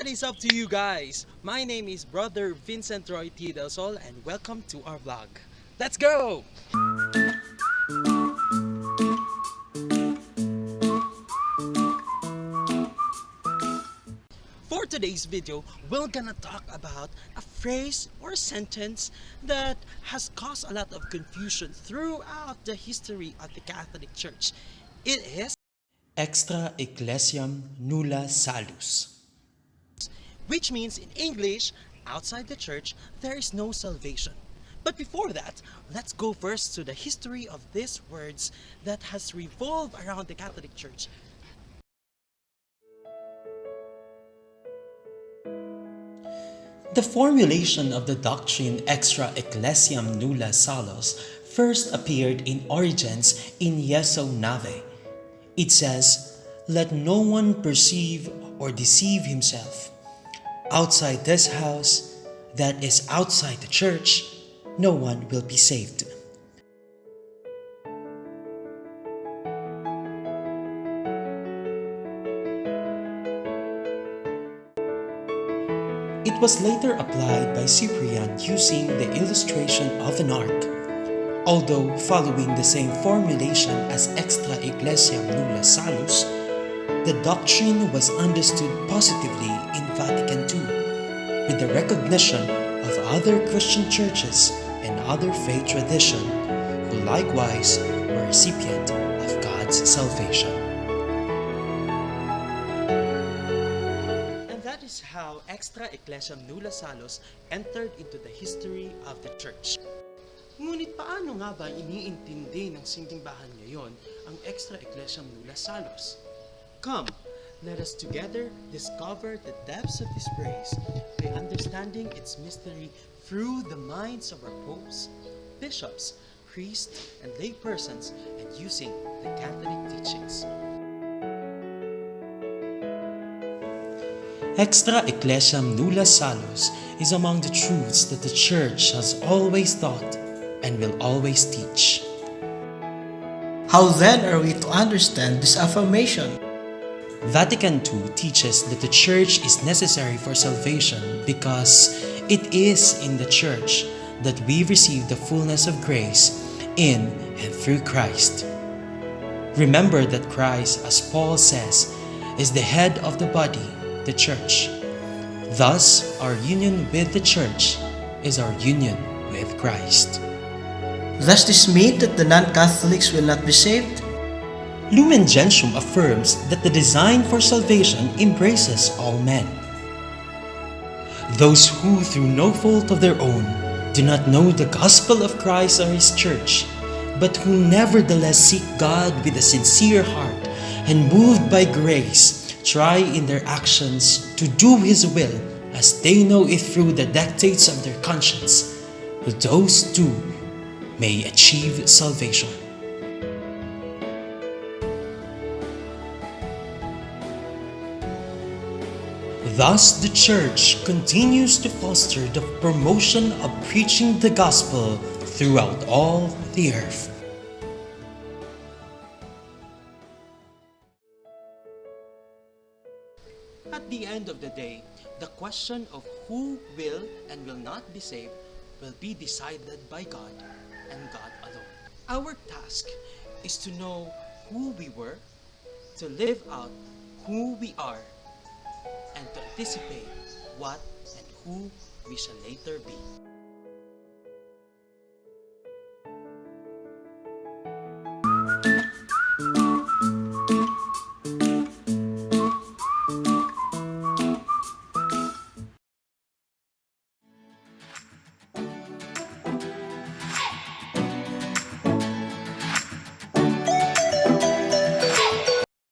What is up to you guys? My name is Brother Vincent Roy T. Del Sol and welcome to our vlog. Let's go! For today's video, we're gonna talk about a phrase or sentence that has caused a lot of confusion throughout the history of the Catholic Church. It is Extra Ecclesiam Nulla Salus. which means in English, outside the church, there is no salvation. But before that, let's go first to the history of these words that has revolved around the Catholic Church. The formulation of the doctrine Extra Ecclesiam Nulla Salus first appeared in Origen's in Yeso Nave. It says, "Let no one perceive or deceive himself. Outside this house, that is outside the church, no one will be saved." It was later applied by Cyprian using the illustration of an ark. Although following the same formulation as Extra Ecclesiam Nulla Salus, the doctrine was understood positively in Vatican II, with the recognition of other Christian churches and other faith tradition who likewise were recipient of God's salvation. And that is how Extra Ecclesiam Nulla Salus entered into the history of the church. Ngunit paano nga ba iniintindi ng simbahan ngayon ang Extra Ecclesiam Nulla Salus? Come, let us together discover the depths of this phrase by understanding its mystery through the minds of our popes, bishops, priests, and lay persons, and using the Catholic teachings. Extra Ecclesiam Nulla Salus is among the truths that the Church has always taught and will always teach. How then are we to understand this affirmation? Vatican II teaches that the Church is necessary for salvation because it is in the Church that we receive the fullness of grace in and through Christ. Remember that Christ, as Paul says, is the head of the body, the Church. Thus, our union with the Church is our union with Christ. Does this mean that the non-Catholics will not be saved? Lumen Gentium affirms that the design for salvation embraces all men. Those who, through no fault of their own, do not know the gospel of Christ or His Church, but who nevertheless seek God with a sincere heart and moved by grace, try in their actions to do His will as they know it through the dictates of their conscience, those too may achieve salvation. Thus, the Church continues to foster the promotion of preaching the gospel throughout all the earth. At the end of the day, the question of who will and will not be saved will be decided by God and God alone. Our task is to know who we were, to live out who we are, and to anticipate what and who we shall later be.